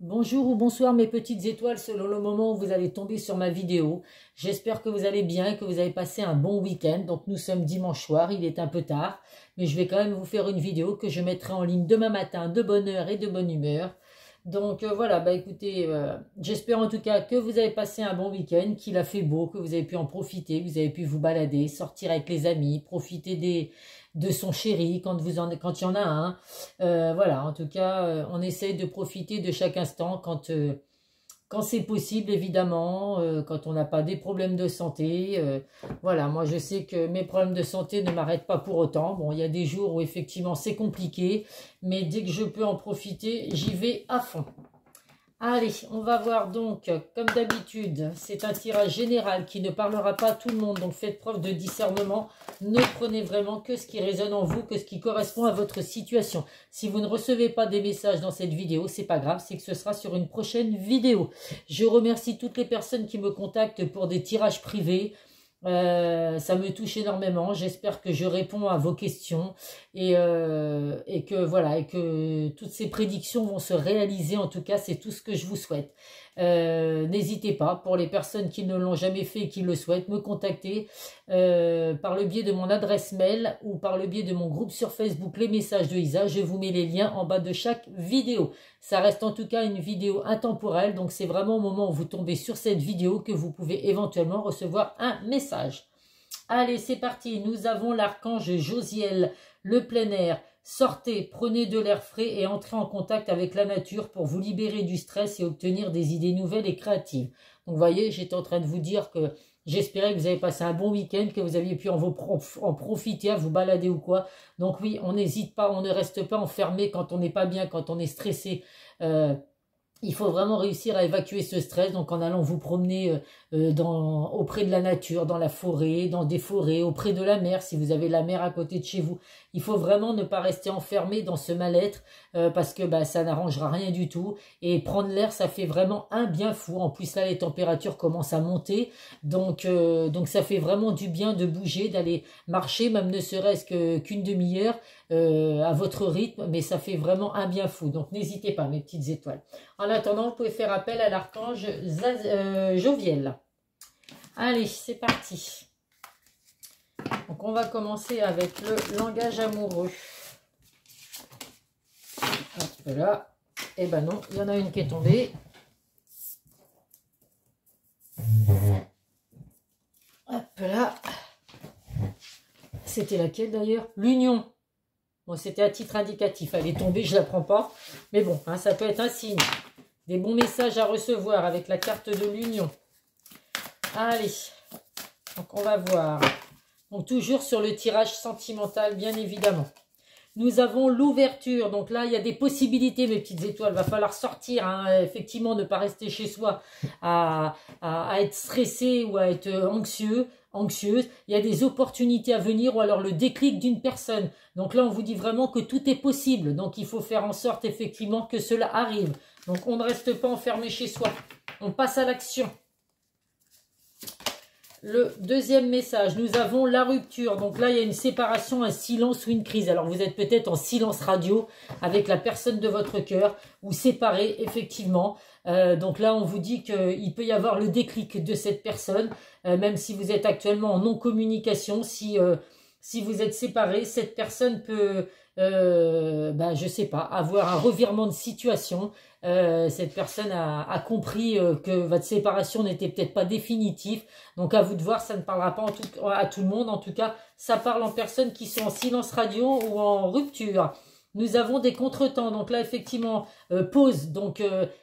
Bonjour ou bonsoir mes petites étoiles selon le moment où vous allez tomber sur ma vidéo. J'espère que vous allez bien et que vous avez passé un bon week-end. Donc nous sommes dimanche soir, il est un peu tard, mais je vais quand même vous faire une vidéo que je mettrai en ligne demain matin de bonne heure et de bonne humeur. Donc voilà, bah écoutez, j'espère en tout cas que vous avez passé un bon week-end, qu'il a fait beau, que vous avez pu en profiter, que vous avez pu vous balader, sortir avec les amis, profiter de son chéri quand quand il y en a un. Voilà, en tout cas, on essaye de profiter de chaque instant quand c'est possible, évidemment, quand on n'a pas des problèmes de santé. Voilà, moi je sais que mes problèmes de santé ne m'arrêtent pas pour autant. Bon, il y a des jours où effectivement c'est compliqué, mais dès que je peux en profiter, j'y vais à fond. Allez, on va voir donc, comme d'habitude, c'est un tirage général qui ne parlera pas à tout le monde, donc faites preuve de discernement, ne prenez vraiment que ce qui résonne en vous, que ce qui correspond à votre situation. Si vous ne recevez pas des messages dans cette vidéo, c'est pas grave, c'est que ce sera sur une prochaine vidéo. Je remercie toutes les personnes qui me contactent pour des tirages privés. Ça me touche énormément. J'espère que je réponds à vos questions et que voilà, et que toutes ces prédictions vont se réaliser. En tout cas, c'est tout ce que je vous souhaite. N'hésitez pas, pour les personnes qui ne l'ont jamais fait et qui le souhaitent, me contacter par le biais de mon adresse mail ou par le biais de mon groupe sur Facebook, les messages de Isa. Je vous mets les liens en bas de chaque vidéo. Ça reste en tout cas une vidéo intemporelle, donc c'est vraiment au moment où vous tombez sur cette vidéo que vous pouvez éventuellement recevoir un message. Allez, c'est parti. Nous avons l'archange Josiel, le plein air. Sortez, prenez de l'air frais et entrez en contact avec la nature pour vous libérer du stress et obtenir des idées nouvelles et créatives. Donc, vous voyez, j'étais en train de vous dire que j'espérais que vous avez passé un bon week-end, que vous aviez pu en profiter, à vous balader ou quoi. Donc oui, on n'hésite pas, on ne reste pas enfermé quand on n'est pas bien, quand on est stressé. Il faut vraiment réussir à évacuer ce stress, donc en allant vous promener auprès de la nature, dans la forêt, dans des forêts, auprès de la mer, si vous avez la mer à côté de chez vous. Il faut vraiment ne pas rester enfermé dans ce mal-être, parce que bah, ça n'arrangera rien du tout. Et prendre l'air, ça fait vraiment un bien fou. En plus là, les températures commencent à monter, donc ça fait vraiment du bien de bouger, d'aller marcher, même ne serait-ce qu'une demi-heure, à votre rythme, mais ça fait vraiment un bien fou. Donc n'hésitez pas, mes petites étoiles. En attendant, vous pouvez faire appel à l'archange Joviel. Allez, c'est parti. Donc, on va commencer avec le langage amoureux. Hop là. Eh ben non, il y en a une qui est tombée. Hop là. C'était laquelle d'ailleurs? L'union. Bon, c'était à titre indicatif. Elle est tombée, je ne la prends pas. Mais bon, hein, ça peut être un signe. Des bons messages à recevoir avec la carte de l'union. Allez, donc on va voir. Donc toujours sur le tirage sentimental, bien évidemment. Nous avons l'ouverture. Donc là, il y a des possibilités, mes petites étoiles. Il va falloir sortir, hein, effectivement, ne pas rester chez soi à être stressé ou à être anxieuse. Il y a des opportunités à venir ou alors le déclic d'une personne. Donc là, on vous dit vraiment que tout est possible. Donc il faut faire en sorte, effectivement, que cela arrive. Donc on ne reste pas enfermé chez soi. On passe à l'action. Le deuxième message, nous avons la rupture. Donc là, il y a une séparation, un silence ou une crise. Alors, vous êtes peut-être en silence radio avec la personne de votre cœur ou séparé, effectivement. Donc là, on vous dit qu'il peut y avoir le déclic de cette personne, même si vous êtes actuellement en non-communication. Si vous êtes séparé, cette personne peut, je sais pas, avoir un revirement de situation. Cette personne a compris que votre séparation n'était peut-être pas définitive. Donc à vous de voir, ça ne parlera pas à tout le monde. En tout cas, ça parle en personnes qui sont en silence radio ou en rupture. Nous avons des contretemps. Donc là, effectivement, pause. Donc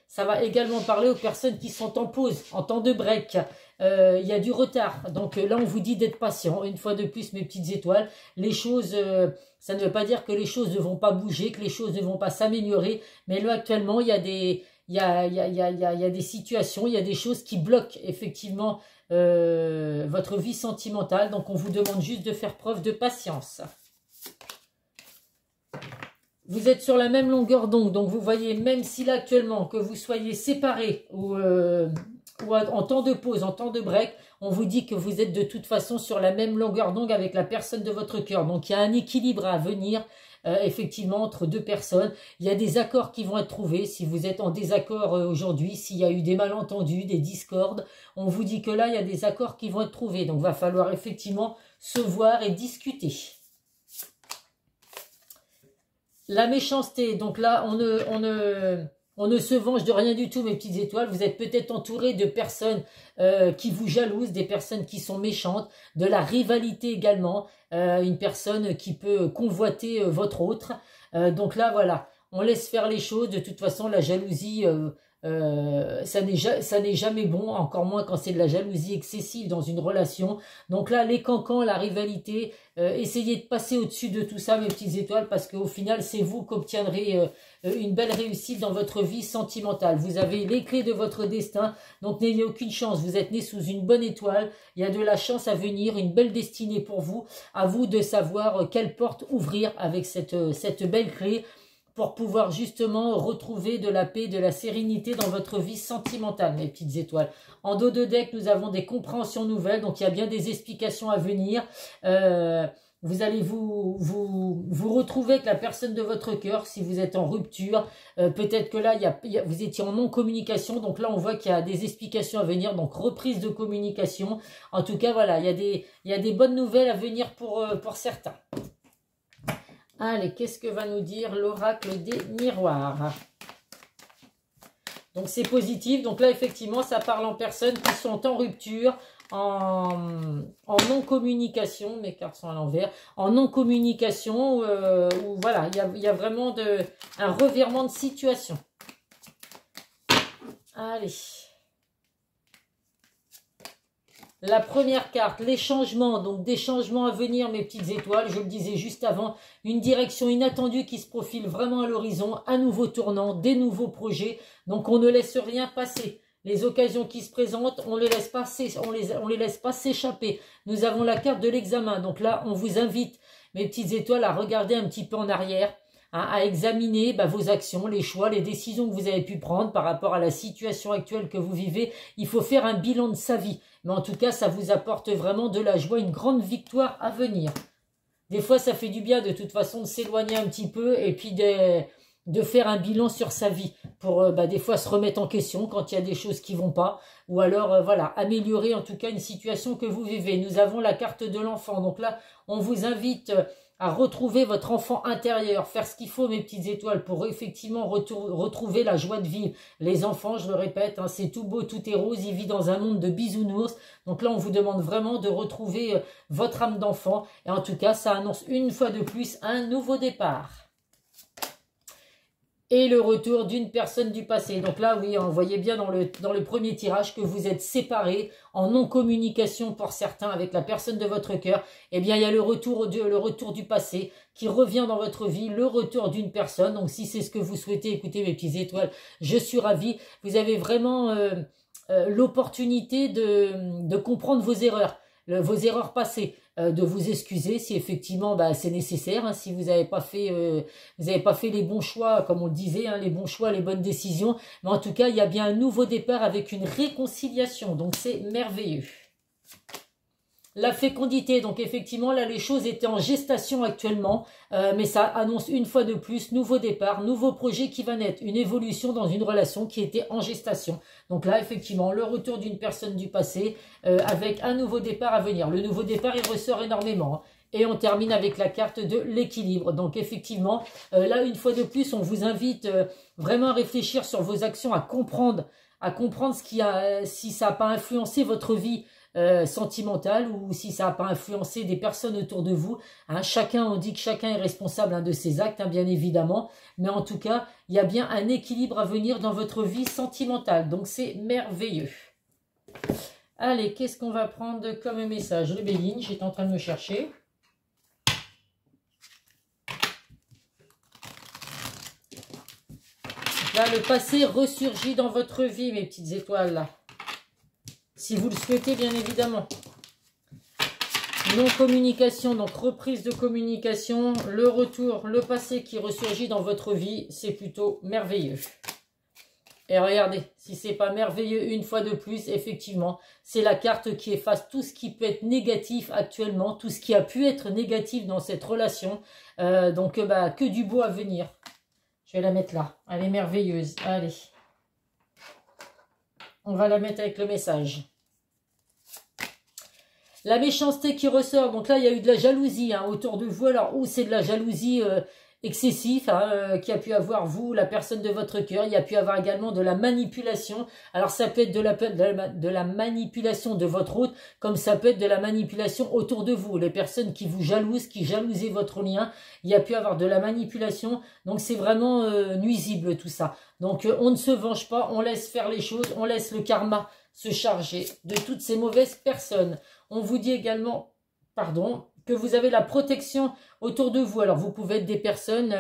ça va également parler aux personnes qui sont en pause, en temps de break. Il y a du retard. Donc là, on vous dit d'être patient. Une fois de plus, mes petites étoiles, les choses, ça ne veut pas dire que les choses ne vont pas bouger, que les choses ne vont pas s'améliorer. Mais là, actuellement, il y a des situations, il y a des choses qui bloquent effectivement votre vie sentimentale. Donc, on vous demande juste de faire preuve de patience. Vous êtes sur la même longueur d'onde. Donc, vous voyez, même si là, actuellement, que vous soyez séparés ou en temps de pause, en temps de break, on vous dit que vous êtes de toute façon sur la même longueur d'onde avec la personne de votre cœur. Donc, il y a un équilibre à venir. effectivement, entre deux personnes. Il y a des accords qui vont être trouvés. Si vous êtes en désaccord aujourd'hui, s'il y a eu des malentendus, des discordes, on vous dit que là, il y a des accords qui vont être trouvés. Donc, il va falloir effectivement se voir et discuter. La méchanceté, donc là, on ne se venge de rien du tout, mes petites étoiles. Vous êtes peut-être entouré de personnes qui vous jalousent, des personnes qui sont méchantes, de la rivalité également, une personne qui peut convoiter votre autre. Donc là, voilà, on laisse faire les choses. De toute façon, la jalousie, ça n'est jamais bon, encore moins quand c'est de la jalousie excessive dans une relation. Donc là, les cancans, la rivalité, essayez de passer au-dessus de tout ça, mes petites étoiles, parce qu'au final, c'est vous qui obtiendrez une belle réussite dans votre vie sentimentale. Vous avez les clés de votre destin, donc n'ayez aucune chance. Vous êtes né sous une bonne étoile, il y a de la chance à venir, une belle destinée pour vous. À vous de savoir quelle porte ouvrir avec cette belle clé, pour pouvoir justement retrouver de la paix, de la sérénité dans votre vie sentimentale, mes petites étoiles. En dos de deck, nous avons des compréhensions nouvelles, donc il y a bien des explications à venir. Vous allez vous retrouver avec la personne de votre cœur si vous êtes en rupture. Peut-être que là, vous étiez en non-communication, donc là, on voit qu'il y a des explications à venir, donc reprise de communication. En tout cas, voilà, il y a des bonnes nouvelles à venir pour certains. Allez, qu'est-ce que va nous dire l'oracle des miroirs? Donc, c'est positif. Donc là, effectivement, ça parle en personnes qui sont en rupture, en non-communication. Mes cartes sont à l'envers. En non-communication, où voilà, il y a vraiment un revirement de situation. Allez. La première carte, les changements, donc des changements à venir, mes petites étoiles, je le disais juste avant, une direction inattendue qui se profile vraiment à l'horizon, un nouveau tournant, des nouveaux projets, donc on ne laisse rien passer. Les occasions qui se présentent, on les laisse passer, on les laisse pas s'échapper. Nous avons la carte de l'examen, donc là, on vous invite, mes petites étoiles, à regarder un petit peu en arrière, à examiner vos actions, les choix, les décisions que vous avez pu prendre par rapport à la situation actuelle que vous vivez. Il faut faire un bilan de sa vie. Mais en tout cas, ça vous apporte vraiment de la joie, une grande victoire à venir. Des fois, ça fait du bien de toute façon de s'éloigner un petit peu et puis de faire un bilan sur sa vie pour des fois se remettre en question quand il y a des choses qui vont pas, ou alors voilà, améliorer en tout cas une situation que vous vivez. Nous avons la carte de l'enfant, donc là on vous invite à retrouver votre enfant intérieur, faire ce qu'il faut, mes petites étoiles, pour effectivement retrouver la joie de vivre. Les enfants, je le répète, hein, c'est tout beau, tout est rose, ils vivent dans un monde de bisounours. Donc là, on vous demande vraiment de retrouver votre âme d'enfant. Et en tout cas, ça annonce une fois de plus un nouveau départ. Et le retour d'une personne du passé. Donc là, oui, on voyait bien dans le premier tirage que vous êtes séparés, en non-communication pour certains avec la personne de votre cœur. Eh bien, il y a le retour du passé qui revient dans votre vie, le retour d'une personne. Donc, si c'est ce que vous souhaitez, écoutez mes petites étoiles, je suis ravie. Vous avez vraiment l'opportunité de comprendre vos erreurs passées. De vous excuser si effectivement c'est nécessaire, hein, si vous n'avez pas fait les bons choix, comme on le disait, hein, les bons choix, les bonnes décisions, mais en tout cas il y a bien un nouveau départ avec une réconciliation, donc c'est merveilleux. La fécondité, donc effectivement là les choses étaient en gestation actuellement, mais ça annonce une fois de plus nouveau départ, nouveau projet qui va naître, une évolution dans une relation qui était en gestation. Donc là effectivement le retour d'une personne du passé avec un nouveau départ à venir. Le nouveau départ il ressort énormément. Hein. Et on termine avec la carte de l'équilibre. Donc effectivement là une fois de plus on vous invite vraiment à réfléchir sur vos actions, à comprendre si ça n'a pas influencé votre vie sentimentale ou si ça n'a pas influencé des personnes autour de vous. Hein, on dit que chacun est responsable de ses actes, hein, bien évidemment. Mais en tout cas, il y a bien un équilibre à venir dans votre vie sentimentale. Donc, c'est merveilleux. Allez, qu'est-ce qu'on va prendre comme message? Le Béline, j'étais en train de me chercher. Là, le passé ressurgit dans votre vie, mes petites étoiles, là. Si vous le souhaitez, bien évidemment. Non-communication, donc reprise de communication, le retour, le passé qui ressurgit dans votre vie, c'est plutôt merveilleux. Et regardez, si c'est pas merveilleux une fois de plus, effectivement, c'est la carte qui efface tout ce qui peut être négatif actuellement, tout ce qui a pu être négatif dans cette relation. Donc, bah, que du beau à venir. Je vais la mettre là. Elle est merveilleuse. Allez. On va la mettre avec le message. La méchanceté qui ressort. Donc là, il y a eu de la jalousie hein, autour de vous. Alors, ou c'est de la jalousie excessive hein, qui a pu avoir vous, la personne de votre cœur. Il y a pu avoir également de la manipulation. Alors, ça peut être de la manipulation de votre hôte, comme ça peut être de la manipulation autour de vous. Les personnes qui vous jalousent, qui jalousaient votre lien. Il y a pu avoir de la manipulation. Donc, c'est vraiment nuisible tout ça. Donc, on ne se venge pas. On laisse faire les choses. On laisse le karma se charger de toutes ces mauvaises personnes. On vous dit également, pardon, que vous avez la protection autour de vous. Alors, vous pouvez être des personnes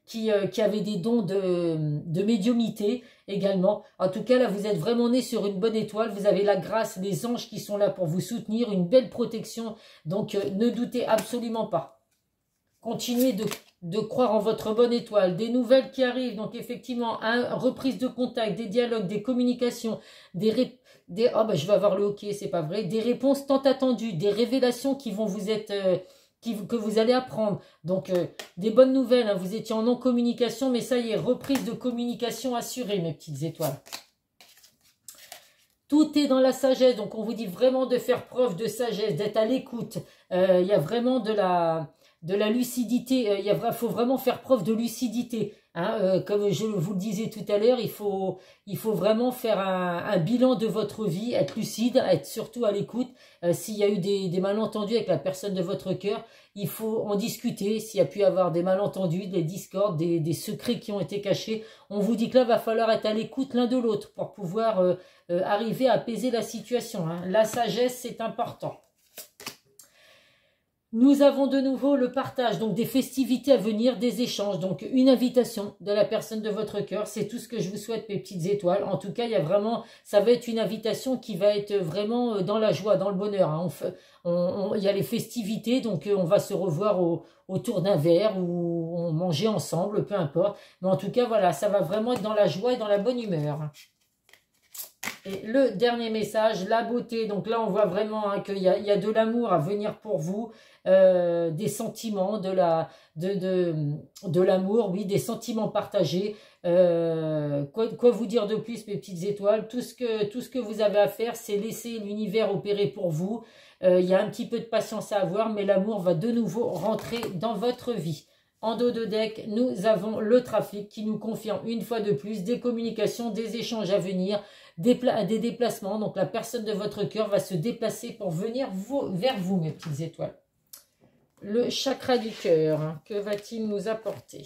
qui avaient des dons de médiumnité également. En tout cas, là, vous êtes vraiment né sur une bonne étoile. Vous avez la grâce, les anges qui sont là pour vous soutenir, une belle protection. Donc, ne doutez absolument pas. Continuez de croire en votre bonne étoile. Des nouvelles qui arrivent. Donc, effectivement, reprise de contact, des dialogues, des communications, oh ben je vais avoir le hockey, c'est pas vrai. Des réponses tant attendues, des révélations qui vont vous être que vous allez apprendre. Donc des bonnes nouvelles, hein. Vous étiez en non-communication, mais ça y est, reprise de communication assurée, mes petites étoiles. Tout est dans la sagesse, donc on vous dit vraiment de faire preuve de sagesse, d'être à l'écoute. Il y a vraiment de la lucidité, faut vraiment faire preuve de lucidité. Hein, comme je vous le disais tout à l'heure, il faut vraiment faire un bilan de votre vie, être lucide, être surtout à l'écoute. S'il y a eu des malentendus avec la personne de votre cœur, il faut en discuter. S'il y a pu y avoir des malentendus, des discordes, des secrets qui ont été cachés, on vous dit que là, va falloir être à l'écoute l'un de l'autre pour pouvoir arriver à apaiser la situation. Hein. La sagesse, c'est important. Nous avons de nouveau le partage, donc des festivités à venir, des échanges, donc une invitation de la personne de votre cœur. C'est tout ce que je vous souhaite, mes petites étoiles. En tout cas, il y a vraiment, ça va être une invitation qui va être vraiment dans la joie, dans le bonheur. Hein. Il y a les festivités, donc on va se revoir autour d'un verre ou on manger ensemble, peu importe. Mais en tout cas, voilà, ça va vraiment être dans la joie et dans la bonne humeur. Et le dernier message, la beauté. Donc là, on voit vraiment hein, qu'il y a de l'amour à venir pour vous, des sentiments, de l'amour, oui, des sentiments partagés. Quoi vous dire de plus, mes petites étoiles? Tout ce que vous avez à faire, c'est laisser l'univers opérer pour vous. Il y a un petit peu de patience à avoir, mais l'amour va de nouveau rentrer dans votre vie. En dos de deck, nous avons le trafic qui nous confirme une fois de plus des communications, des échanges à venir, des déplacements. Donc la personne de votre cœur va se déplacer pour venir vers vous, mes petites étoiles. Le chakra du cœur, hein, que va-t-il nous apporter?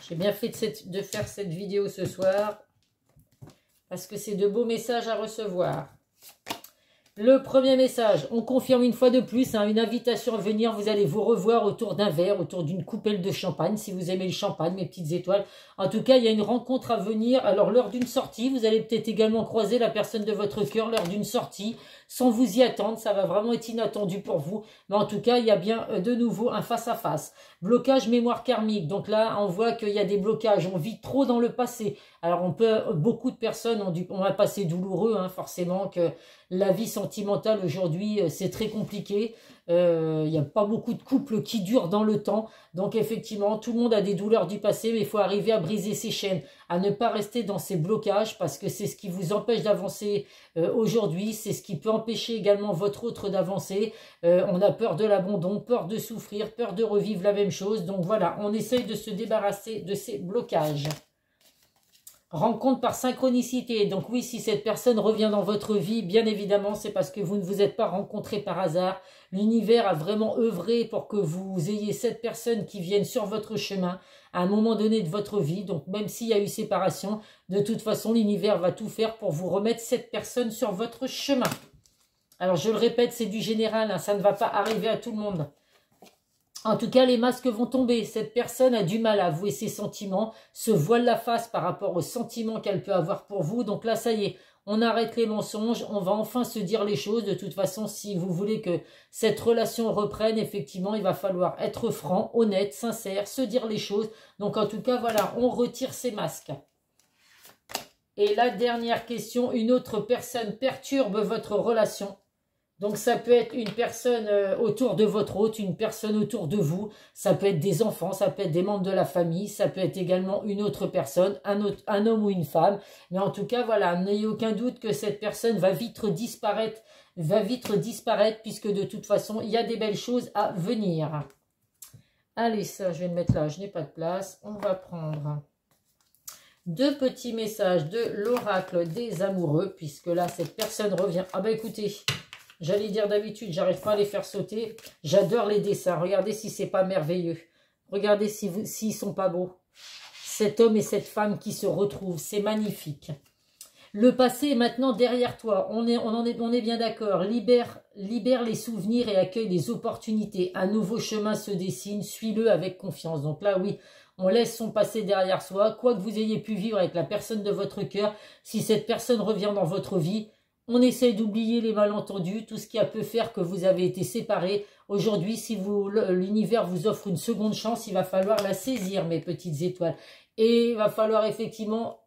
J'ai bien fait de faire cette vidéo ce soir parce que c'est de beaux messages à recevoir. Le premier message, on confirme une fois de plus, hein, une invitation à venir. Vous allez vous revoir autour d'un verre, autour d'une coupelle de champagne, si vous aimez le champagne, mes petites étoiles. En tout cas, il y a une rencontre à venir. Alors, lors d'une sortie, vous allez peut-être également croiser la personne de votre cœur lors d'une sortie, sans vous y attendre. Ça va vraiment être inattendu pour vous. Mais en tout cas, il y a bien de nouveau un face-à-face. Blocage mémoire karmique. Donc là, on voit qu'il y a des blocages. On vit trop dans le passé. Alors, beaucoup de personnes ont un passé douloureux, hein, forcément, que la vie sentimentale aujourd'hui, c'est très compliqué. Il n'y a pas beaucoup de couples qui durent dans le temps. Donc, effectivement, tout le monde a des douleurs du passé, mais il faut arriver à briser ces chaînes, à ne pas rester dans ces blocages, parce que c'est ce qui vous empêche d'avancer aujourd'hui. C'est ce qui peut empêcher également votre autre d'avancer. On a peur de l'abandon, peur de souffrir, peur de revivre la même chose. Donc, voilà, on essaye de se débarrasser de ces blocages. Rencontre par synchronicité. Donc oui, si cette personne revient dans votre vie, bien évidemment, c'est parce que vous ne vous êtes pas rencontrés par hasard. L'univers a vraiment œuvré pour que vous ayez cette personne qui vienne sur votre chemin à un moment donné de votre vie. Donc même s'il y a eu séparation, de toute façon, l'univers va tout faire pour vous remettre cette personne sur votre chemin. Alors je le répète, c'est du général, hein, ça ne va pas arriver à tout le monde. En tout cas, les masques vont tomber. Cette personne a du mal à avouer ses sentiments, se voile la face par rapport aux sentiments qu'elle peut avoir pour vous. Donc là, ça y est, On arrête les mensonges, on va enfin se dire les choses. De toute façon, si vous voulez que cette relation reprenne, effectivement, il va falloir être franc, honnête, sincère, se dire les choses. Donc en tout cas, voilà, on retire ces masques. Et la dernière question, une autre personne perturbe votre relation. Donc ça peut être une personne autour de votre hôte, une personne autour de vous, ça peut être des enfants, ça peut être des membres de la famille, ça peut être également une autre personne, un homme ou une femme. Mais en tout cas, voilà, n'ayez aucun doute que cette personne va vite disparaître, puisque de toute façon, il y a des belles choses à venir. Allez, ça, je vais le mettre là, je n'ai pas de place. On va prendre 2 petits messages de l'oracle des amoureux, puisque là, cette personne revient. Ah bah écoutez... J'allais dire d'habitude, j'arrive pas à les faire sauter. J'adore les dessins. Regardez si c'est pas merveilleux. Regardez s'ils sont pas beaux. Cet homme et cette femme qui se retrouvent, c'est magnifique. Le passé est maintenant derrière toi. On est bien d'accord. Libère les souvenirs et accueille les opportunités. Un nouveau chemin se dessine. Suis-le avec confiance. Donc là, oui, on laisse son passé derrière soi. Quoi que vous ayez pu vivre avec la personne de votre cœur, si cette personne revient dans votre vie, on essaye d'oublier les malentendus, tout ce qui a pu faire que vous avez été séparés. Aujourd'hui, si l'univers vous offre une seconde chance, il va falloir la saisir, mes petites étoiles. Et il va falloir effectivement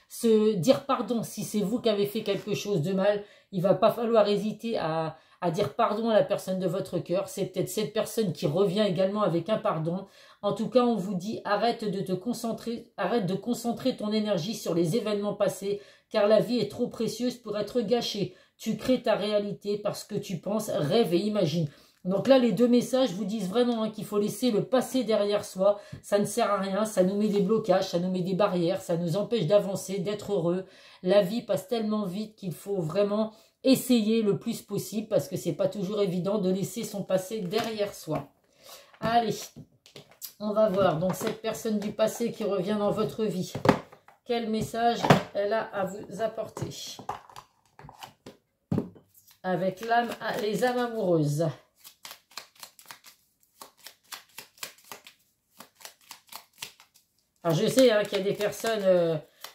se dire pardon si c'est vous qui avez fait quelque chose de mal. Il ne va pas falloir hésiter à dire pardon à la personne de votre cœur. C'est peut-être cette personne qui revient également avec un pardon. En tout cas, on vous dit, arrête de concentrer ton énergie sur les événements passés, car la vie est trop précieuse pour être gâchée. Tu crées ta réalité parce que tu penses, rêve et imagine. Donc là, les 2 messages vous disent vraiment qu'il faut laisser le passé derrière soi. Ça ne sert à rien, ça nous met des blocages, ça nous met des barrières, ça nous empêche d'avancer, d'être heureux. La vie passe tellement vite qu'il faut vraiment essayer le plus possible parce que c'est pas toujours évident de laisser son passé derrière soi. Allez, on va voir. Donc cette personne du passé qui revient dans votre vie. Quel message elle a à vous apporter avec les âmes amoureuses. Alors je sais qu'il y a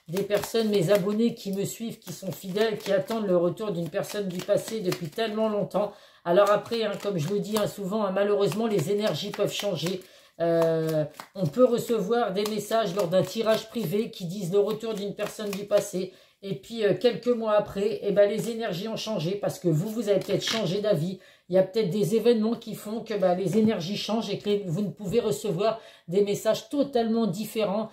des personnes, mes abonnés qui me suivent, qui sont fidèles, qui attendent le retour d'une personne du passé depuis tellement longtemps. Alors après, comme je le dis souvent, malheureusement les énergies peuvent changer. On peut recevoir des messages lors d'un tirage privé qui disent le retour d'une personne du passé et puis quelques mois après, les énergies ont changé parce que vous avez peut-être changé d'avis. Il y a peut-être des événements qui font que les énergies changent et que vous ne pouvez recevoir des messages totalement différents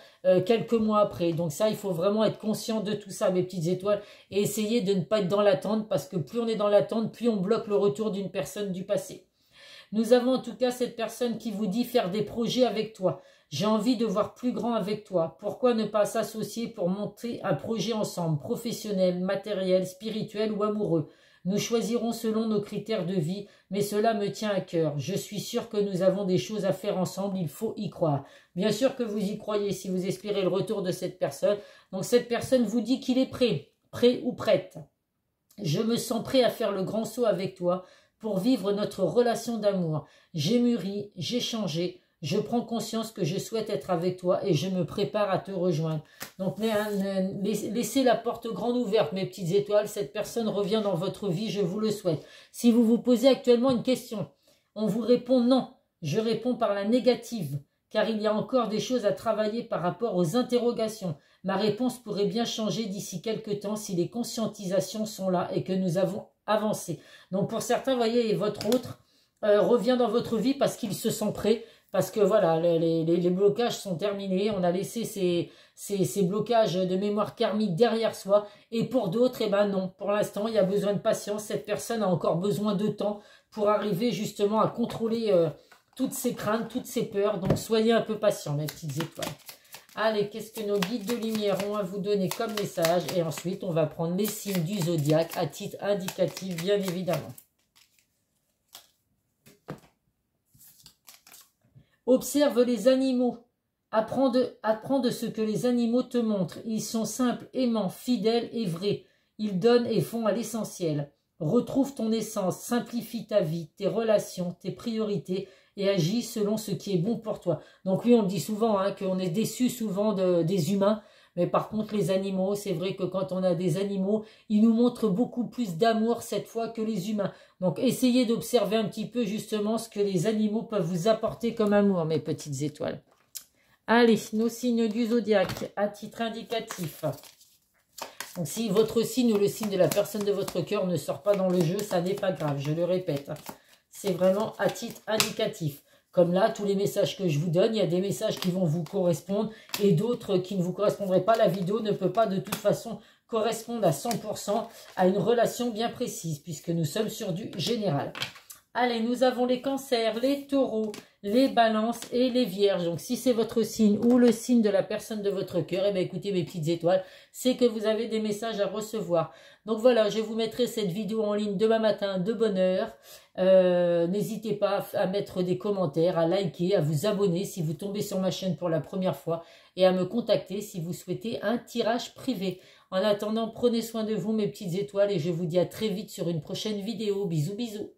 quelques mois après. Donc ça, il faut vraiment être conscient de tout ça, mes petites étoiles, et essayer de ne pas être dans l'attente parce que plus on est dans l'attente, plus on bloque le retour d'une personne du passé. Nous avons en tout cas cette personne qui vous dit faire des projets avec toi. J'ai envie de voir plus grand avec toi. Pourquoi ne pas s'associer pour monter un projet ensemble, professionnel, matériel, spirituel ou amoureux? Nous choisirons selon nos critères de vie, mais cela me tient à cœur. Je suis sûre que nous avons des choses à faire ensemble, il faut y croire. Bien sûr que vous y croyez si vous espérez le retour de cette personne. Donc cette personne vous dit qu'il est prêt ou prête. Je me sens prêt à faire le grand saut avec toi pour vivre notre relation d'amour. J'ai mûri, j'ai changé, je prends conscience que je souhaite être avec toi et je me prépare à te rejoindre. Donc laissez la porte grande ouverte, mes petites étoiles. Cette personne revient dans votre vie, je vous le souhaite. Si vous vous posez actuellement une question, on vous répond non. Je réponds par la négative, car il y a encore des choses à travailler par rapport aux interrogations. Ma réponse pourrait bien changer d'ici quelques temps si les conscientisations sont là et que nous avons avancé. Donc pour certains, vous voyez, votre autre revient dans votre vie parce qu'il se sent prêt, parce que voilà, les blocages sont terminés, on a laissé ces blocages de mémoire karmique derrière soi, et pour d'autres, non, pour l'instant, il y a besoin de patience, cette personne a encore besoin de temps pour arriver justement à contrôler toutes ses craintes, toutes ses peurs, donc soyez un peu patients, mes petites étoiles. Allez, qu'est-ce que nos guides de lumière ont à vous donner comme message? Et ensuite, on va prendre les signes du zodiaque à titre indicatif, bien évidemment. Observe les animaux. Apprends de ce que les animaux te montrent. Ils sont simples, aimants, fidèles et vrais. Ils donnent et font à l'essentiel. Retrouve ton essence, simplifie ta vie, tes relations, tes priorités et agis selon ce qui est bon pour toi. Donc oui, on le dit souvent, qu'on est déçu souvent des humains Mais par contre, les animaux, c'est vrai que quand on a des animaux, ils nous montrent beaucoup plus d'amour cette fois que les humains. Donc, essayez d'observer un petit peu justement ce que les animaux peuvent vous apporter comme amour, mes petites étoiles. Allez, nos signes du zodiaque, à titre indicatif. Donc, si votre signe ou le signe de la personne de votre cœur ne sort pas dans le jeu, ça n'est pas grave, je le répète. C'est vraiment à titre indicatif. Comme là, tous les messages que je vous donne, il y a des messages qui vont vous correspondre et d'autres qui ne vous correspondraient pas. La vidéo ne peut pas de toute façon correspondre à 100% à une relation bien précise puisque nous sommes sur du général. Allez, nous avons les cancers, les taureaux, les balances et les vierges. Donc, si c'est votre signe ou le signe de la personne de votre cœur, eh bien, écoutez mes petites étoiles, c'est que vous avez des messages à recevoir. Donc, voilà, je vous mettrai cette vidéo en ligne demain matin de bonne heure. N'hésitez pas à mettre des commentaires, à liker, à vous abonner si vous tombez sur ma chaîne pour la première fois et à me contacter si vous souhaitez un tirage privé. En attendant, prenez soin de vous, mes petites étoiles, et je vous dis à très vite sur une prochaine vidéo. Bisous, bisous.